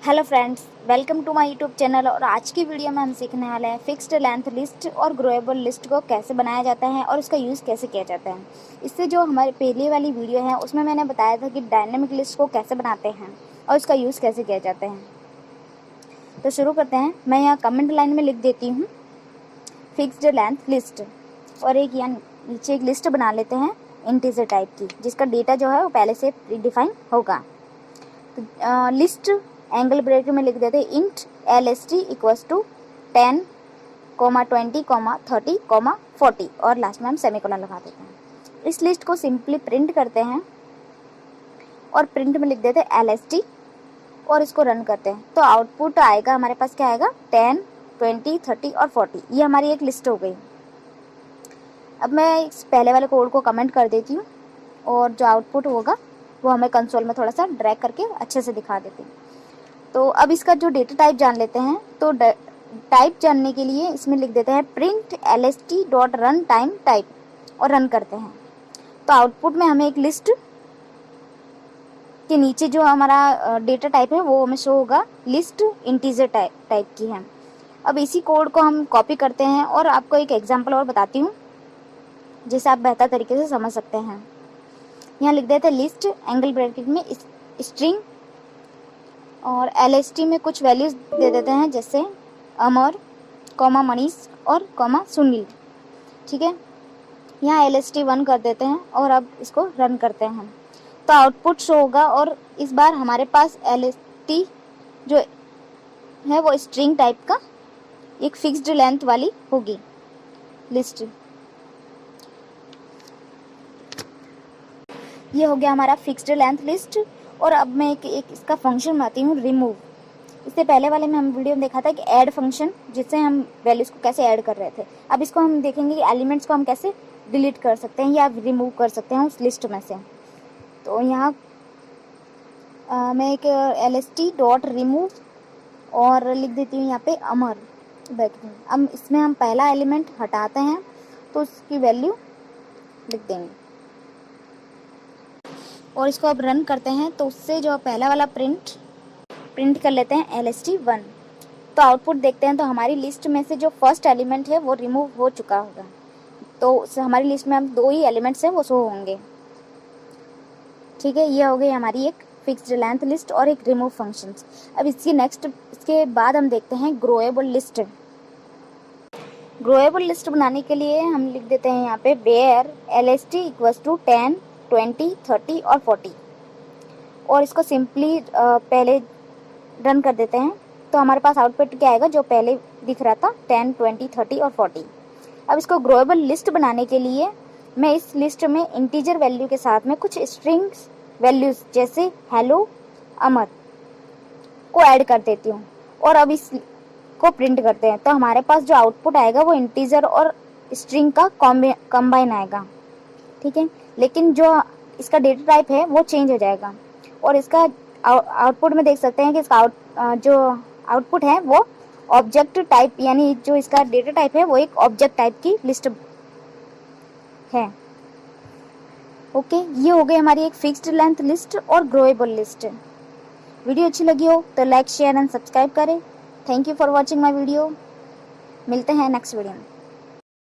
Hello friends, welcome to my YouTube channel. और आज की वीडियो में हम सीखने वाले हैं फिक्स्ड लेंथ लिस्ट और ग्रोएबल लिस्ट को कैसे बनाया जाता है और उसका यूज़ कैसे किया जाता है। इससे जो हमारी पहली वाली वीडियो है उसमें मैंने बताया था कि डायनेमिक लिस्ट को कैसे बनाते हैं और उसका यूज़ कैसे किया जाता है। तो शुरू करते हैं। मैं यहाँ कमेंट लाइन में लिख देती हूँ फिक्स्ड लेंथ लिस्ट, और एक यहाँ नीचे एक लिस्ट बना लेते हैं इंटीजर टाइप की, जिसका डेटा जो है वो पहले से प्रीडिफाइन होगा। तो लिस्ट एंगल ब्रैकेट में लिख देते हैं इंट LST इक्वल्स टू 10, 20, 30, 40 और लास्ट में हम सेमीकोलन लगा देते हैं। इस लिस्ट को सिंपली प्रिंट करते हैं और प्रिंट में लिख देते हैं LST और इसको रन करते हैं। तो आउटपुट आएगा हमारे पास, क्या आएगा, 10, 20, 30 और 40। ये हमारी एक लिस्ट हो गई। अब मैं इस पहले वाले कोड को कमेंट कर देती हूँ और जो आउटपुट होगा वो हमें कंसोल में थोड़ा सा ड्रैग करके अच्छे से दिखा देती हूँ। तो अब इसका जो डेटा टाइप जान लेते हैं। तो टाइप जानने के लिए इसमें लिख देते हैं print LST dot run time type और रन करते हैं। तो आउटपुट में हमें एक लिस्ट के नीचे जो हमारा डेटा टाइप है वो हमें शो होगा, लिस्ट इंटीजर टाइप की है। अब इसी कोड को हम कॉपी करते हैं और आपको एक एग्जांपल और बताती हूँ जिसे आप बेहतर तरीके से समझ सकते हैं। यहाँ लिख देते हैं लिस्ट एंगल ब्रैकेट में स्ट्रिंग और LST में कुछ वैल्यूज दे देते हैं, जैसे अमर, मनीष और सुनील। ठीक है, यहाँ LST 1 कर देते हैं और अब इसको रन करते हैं। तो आउटपुट शो होगा और इस बार हमारे पास LST जो है वो स्ट्रिंग टाइप का एक फिक्स्ड लेंथ वाली होगी लिस्ट। ये हो गया हमारा फिक्स्ड लेंथ लिस्ट। और अब मैं एक इसका फंक्शन बनाती हूँ, रिमूव। इससे पहले वाले में हम वीडियो में देखा था कि ऐड फंक्शन, जिससे हम वैल्यूज़ को कैसे ऐड कर रहे थे। अब इसको हम देखेंगे कि एलिमेंट्स को हम कैसे डिलीट कर सकते हैं या रिमूव कर सकते हैं उस लिस्ट में से। तो यहाँ मैं एक LST डॉट रिमूव और लिख देती हूँ यहाँ पे अमर ब्रैकेट में। अब इसमें हम पहला एलिमेंट हटाते हैं तो उसकी वैल्यू लिख देंगे और इसको अब रन करते हैं। तो उससे जो पहला वाला प्रिंट कर लेते हैं LST 1। तो आउटपुट देखते हैं तो हमारी लिस्ट में से जो फर्स्ट एलिमेंट है वो रिमूव हो चुका होगा। तो हमारी लिस्ट में हम 2 ही एलिमेंट्स हैं वो शो होंगे। ठीक है, ये हो गई हमारी एक फिक्स्ड लेंथ लिस्ट और एक रिमूव फंक्शन। अब इसके बाद हम देखते हैं ग्रोएबल लिस्ट। ग्रोएबल लिस्ट बनाने के लिए हम लिख देते हैं यहाँ पे वेयर LST इक्वल्स टू 10, 20, 30 और 40 और इसको सिंपली पहले रन कर देते हैं। तो हमारे पास आउटपुट क्या आएगा, जो पहले दिख रहा था 10, 20, 30 और 40। अब इसको ग्रोएबल लिस्ट बनाने के लिए मैं इस लिस्ट में इंटीजर वैल्यू के साथ में कुछ स्ट्रिंग्स वैल्यूज जैसे हेलो, अमर को ऐड कर देती हूँ और अब इसको प्रिंट करते हैं। तो हमारे पास जो आउटपुट आएगा वो इंटीजर और स्ट्रिंग का कॉम्बाइन आएगा। ठीक है, लेकिन जो इसका डेटा टाइप है वो चेंज हो जाएगा और इसका आउटपुट में देख सकते हैं कि इसका जो आउटपुट है वो ऑब्जेक्ट टाइप, यानी जो इसका डेटा टाइप है वो एक ऑब्जेक्ट टाइप की लिस्ट है। ओके, ये हो गई हमारी एक फिक्स्ड लेंथ लिस्ट और ग्रोएबल लिस्ट। वीडियो अच्छी लगी हो तो लाइक, शेयर एंड सब्सक्राइब करें। Thank you for watching my video. मिलते हैं नेक्स्ट वीडियो में।